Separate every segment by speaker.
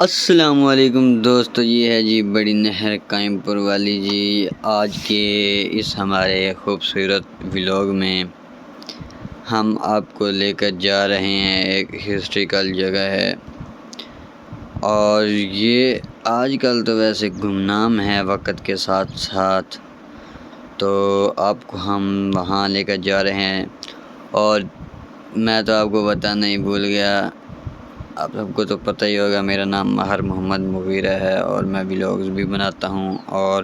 Speaker 1: السلام علیکم دوستو، یہ ہے جی بڑی نہر قائم پور والی جی۔ آج کے اس ہمارے خوبصورت ولاگ میں ہم آپ کو لے کر جا رہے ہیں، ایک ہسٹوریکل جگہ ہے اور یہ آج کل تو ویسے گمنام ہے وقت کے ساتھ ساتھ، تو آپ کو ہم وہاں لے کر جا رہے ہیں۔ اور میں تو آپ کو بتانا ہی بھول گیا، آپ سب کو تو پتہ ہی ہوگا، میرا نام ماہر محمد مغیرہ ہے اور میں ولاگز بھی بناتا ہوں اور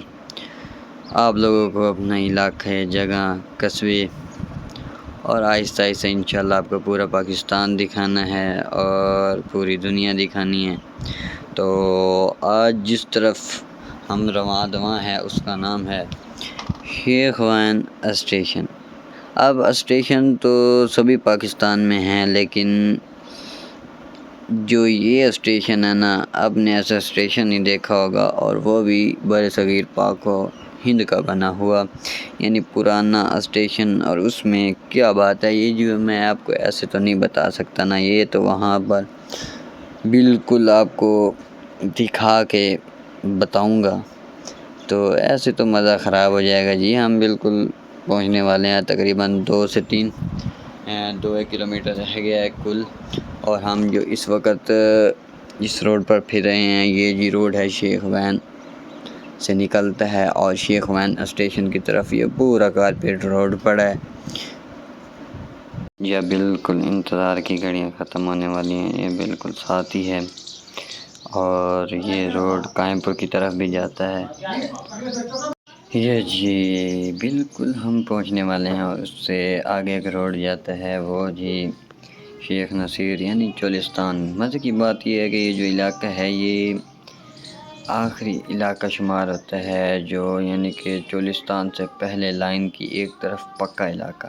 Speaker 1: آپ لوگوں کو اپنا علاقے، جگہ، قصبے اور آہستہ آہستہ انشاءاللہ آپ کو پورا پاکستان دکھانا ہے اور پوری دنیا دکھانی ہے۔ تو آج جس طرف ہم رواں دواں ہیں اس کا نام ہے شیخ وین اسٹیشن۔ اب اسٹیشن تو سبھی پاکستان میں ہیں، لیکن جو یہ اسٹیشن ہے نا، اب نے ایسا اسٹیشن نہیں دیکھا ہوگا، اور وہ بھی بر صغیر پاک و ہند کا بنا ہوا، یعنی پرانا اسٹیشن۔ اور اس میں کیا بات ہے، یہ جو میں آپ کو ایسے تو نہیں بتا سکتا نا، یہ تو وہاں پر بالکل آپ کو دکھا کے بتاؤں گا، تو ایسے تو مزہ خراب ہو جائے گا جی۔ ہم بالکل پہنچنے والے ہیں، تقریباً 2 سے 2 کلومیٹر رہ گیا ہے کل۔ اور ہم جو اس وقت جس روڈ پر پھر رہے ہیں، یہ جی روڈ ہے شیخ وین سے نکلتا ہے اور شیخ وین اسٹیشن کی طرف یہ پورا کارپیٹ روڈ پڑا ہے۔ یہ بالکل انتظار کی گھڑیاں ختم ہونے والی ہیں، یہ بالکل ساتھ ہی ہے، اور یہ روڈ قائم پور کی طرف بھی جاتا ہے۔ یہ جی بالکل ہم پہنچنے والے ہیں، اور اس سے آگے ایک روڈ جاتا ہے، وہ جی شیخ نصیر یعنی چولستان۔ مزے کی بات یہ ہے کہ یہ جو علاقہ ہے یہ آخری علاقہ شمار ہوتا ہے، جو یعنی کہ چولستان سے پہلے لائن کی ایک طرف پکا علاقہ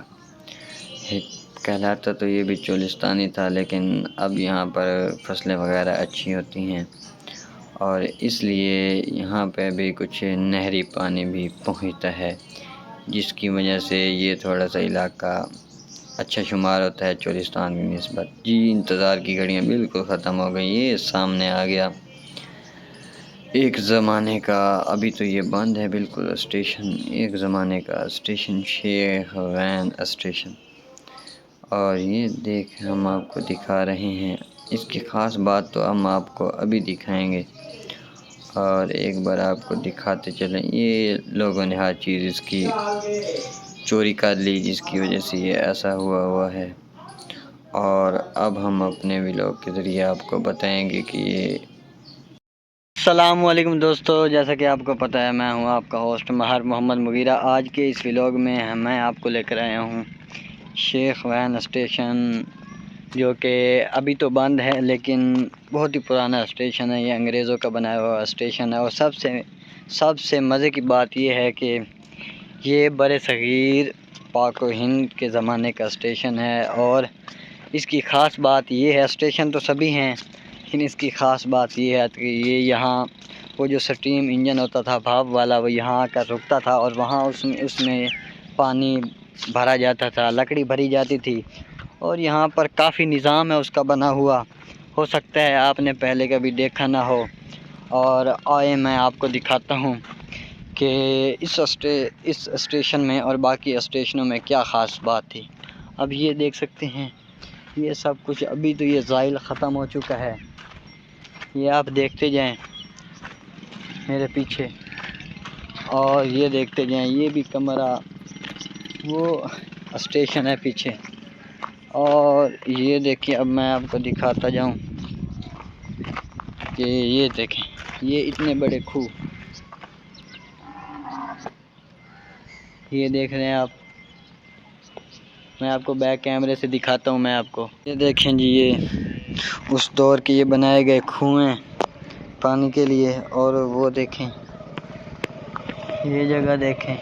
Speaker 1: کہلاتا، تو یہ بھی چولستان ہی تھا، لیکن اب یہاں پر فصلیں وغیرہ اچھی ہوتی ہیں اور اس لیے یہاں پہ بھی کچھ نہری پانی بھی پہنچتا ہے، جس کی وجہ سے یہ تھوڑا سا علاقہ اچھا شمار ہوتا ہے چولستان کی نسبت۔ جی انتظار کی گھڑیاں بالکل ختم ہو گئی، یہ سامنے آ گیا ایک زمانے کا، ابھی تو یہ بند ہے بالکل اسٹیشن، ایک زمانے کا اسٹیشن شیخ وین اسٹیشن۔ اور یہ دیکھ ہم آپ کو دکھا رہے ہیں، اس کی خاص بات تو ہم آپ کو ابھی دکھائیں گے، اور ایک بار آپ کو دکھاتے چلیں۔ یہ لوگوں نے ہر چیز اس کی چوری کر لی، جس کی وجہ سے یہ ایسا ہوا ہے، اور اب ہم اپنے ولاگ کے ذریعے آپ کو بتائیں گے کہ یہ۔ السلام علیکم دوستو، جیسا کہ آپ کو پتہ ہے میں ہوں آپ کا ہوسٹ ماہر محمد مغیرہ۔ آج کے اس ولاگ میں میں آپ کو لے کر آیا ہوں شیخ وین اسٹیشن، جو کہ ابھی تو بند ہے، لیکن بہت ہی پرانا اسٹیشن ہے۔ یہ انگریزوں کا بنایا ہوا اسٹیشن ہے، اور سب سے مزے کی بات یہ ہے کہ یہ بر صغیر پاک و ہند کے زمانے کا اسٹیشن ہے، اور اس کی خاص بات یہ ہے، اسٹیشن تو سبھی ہیں لیکن اس کی خاص بات یہ ہے کہ یہ یہاں وہ جو سٹیم انجن ہوتا تھا بھاپ والا، وہ یہاں آ کر رکتا تھا، اور وہاں اس میں پانی بھرا جاتا تھا، لکڑی بھری جاتی تھی، اور یہاں پر کافی نظام ہے اس کا بنا ہوا، ہو سکتا ہے آپ نے پہلے کبھی دیکھا نہ ہو۔ اور آئے میں آپ کو دکھاتا ہوں کہ اس اسٹیشن میں اور باقی اسٹیشنوں میں کیا خاص بات تھی۔ اب یہ دیکھ سکتے ہیں، یہ سب کچھ ابھی تو یہ زائل ختم ہو چکا ہے، یہ آپ دیکھتے جائیں میرے پیچھے، اور یہ دیکھتے جائیں، یہ بھی کمرہ وہ اسٹیشن ہے پیچھے، اور یہ دیکھیں اب میں آپ کو دکھاتا جاؤں کہ یہ دیکھیں، یہ اتنے بڑے کھو، یہ دیکھ رہے ہیں آپ، میں آپ کو بیک کیمرے سے دکھاتا ہوں میں آپ کو۔ یہ دیکھیں جی، یہ اس دور کے یہ بنائے گئے کنویں پانی کے لیے، اور وہ دیکھیں یہ جگہ دیکھیں،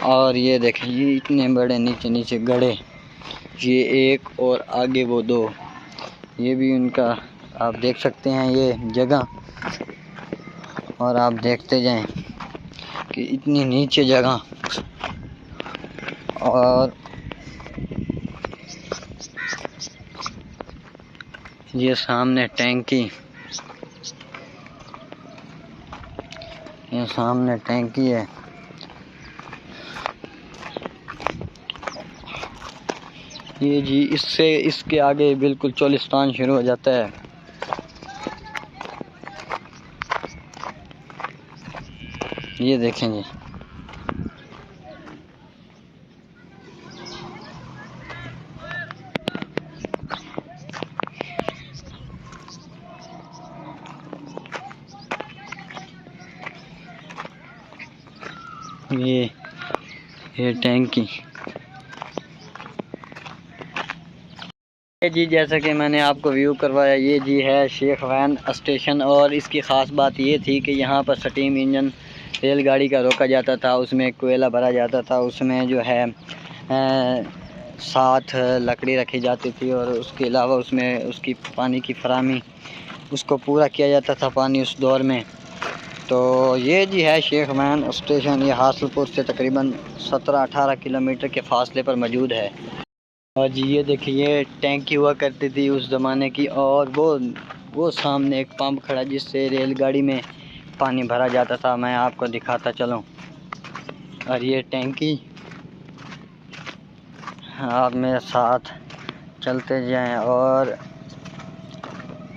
Speaker 1: اور یہ دیکھیں یہ اتنے بڑے نیچے گڑھے، یہ ایک اور آگے وہ 2، یہ بھی ان کا آپ دیکھ سکتے ہیں یہ جگہ، اور آپ دیکھتے جائیں کہ اتنی نیچے جگہ، اور یہ سامنے ٹینکی، یہ سامنے ٹینکی ہے. یہ جی اس کے آگے بالکل چولستان شروع ہو جاتا ہے. یہ دیکھیں جی، یہ ٹینکی جی. جیسا کہ میں نے آپ کو ویو کروایا، یہ جی ہے شیخ وین اسٹیشن. اور اس کی خاص بات یہ تھی کہ یہاں پر سٹیم انجن ریل گاڑی کا روکا جاتا تھا، اس میں کوئلہ بھرا جاتا تھا، اس میں جو ہے ساتھ لکڑی رکھی جاتی تھی، اور اس کے علاوہ اس میں اس کی پانی کی فراہمی اس کو پورا کیا جاتا تھا پانی اس دور میں. تو یہ جی ہے شیخ وین اسٹیشن. یہ حاصل پور سے تقریباً 17-18 کلومیٹر کے فاصلے پر موجود ہے. اور جی یہ دیکھیے، یہ ٹینکی ہوا کرتی تھی اس زمانے کی، اور وہ سامنے ایک پمپ کھڑا جس سے ریل گاڑی میں پانی بھرا جاتا تھا. میں آپ کو دکھاتا چلوں. اور یہ ٹینکی، آپ میرے ساتھ چلتے جائیں اور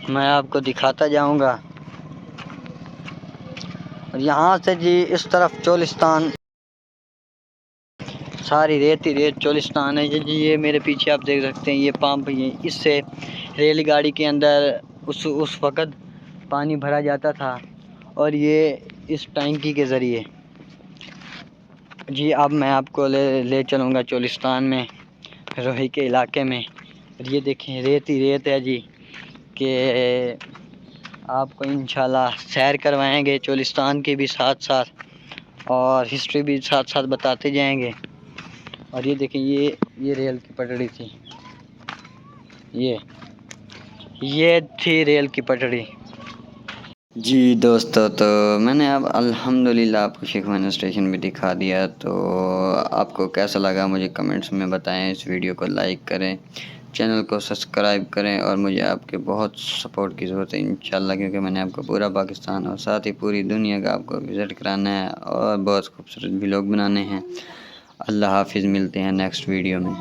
Speaker 1: میں آپ کو دکھاتا جاؤں گا. اور یہاں سے جی اس طرف چولستان، ساری ریت ہی ریت چولستان ہے. یہ جی یہ میرے پیچھے آپ دیکھ سکتے ہیں، یہ پمپ، اس سے ریل گاڑی کے اندر اس وقت پانی بھرا جاتا تھا. اور یہ اس ٹینکی کے ذریعے جی اب میں آپ کو لے چلوں گا چولستان میں، روہی کے علاقے میں. یہ دیکھیں ریت ہی ریت ہے جی، کہ آپ کو انشاءاللہ سیر کروائیں گے چولستان کی بھی ساتھ ساتھ، اور ہسٹری بھی ساتھ ساتھ بتاتے جائیں گے. اور یہ دیکھیں، یہ ریل کی پٹڑی تھی، یہ تھی ریل کی پٹڑی. جی دوستو، تو میں نے اب الحمدللہ آپ کو شیخ وین اسٹیشن بھی دکھا دیا. تو آپ کو کیسا لگا مجھے کمنٹس میں بتائیں. اس ویڈیو کو لائک کریں، چینل کو سبسکرائب کریں، اور مجھے آپ کے بہت سپورٹ کی ضرورت ہے انشاءاللہ، کیونکہ میں نے آپ کو پورا پاکستان اور ساتھ ہی پوری دنیا کا آپ کو وزٹ کرانا ہے، اور بہت خوبصورت ولاگ بنانے ہیں. اللہ حافظ، ملتے ہیں نیکسٹ ویڈیو میں.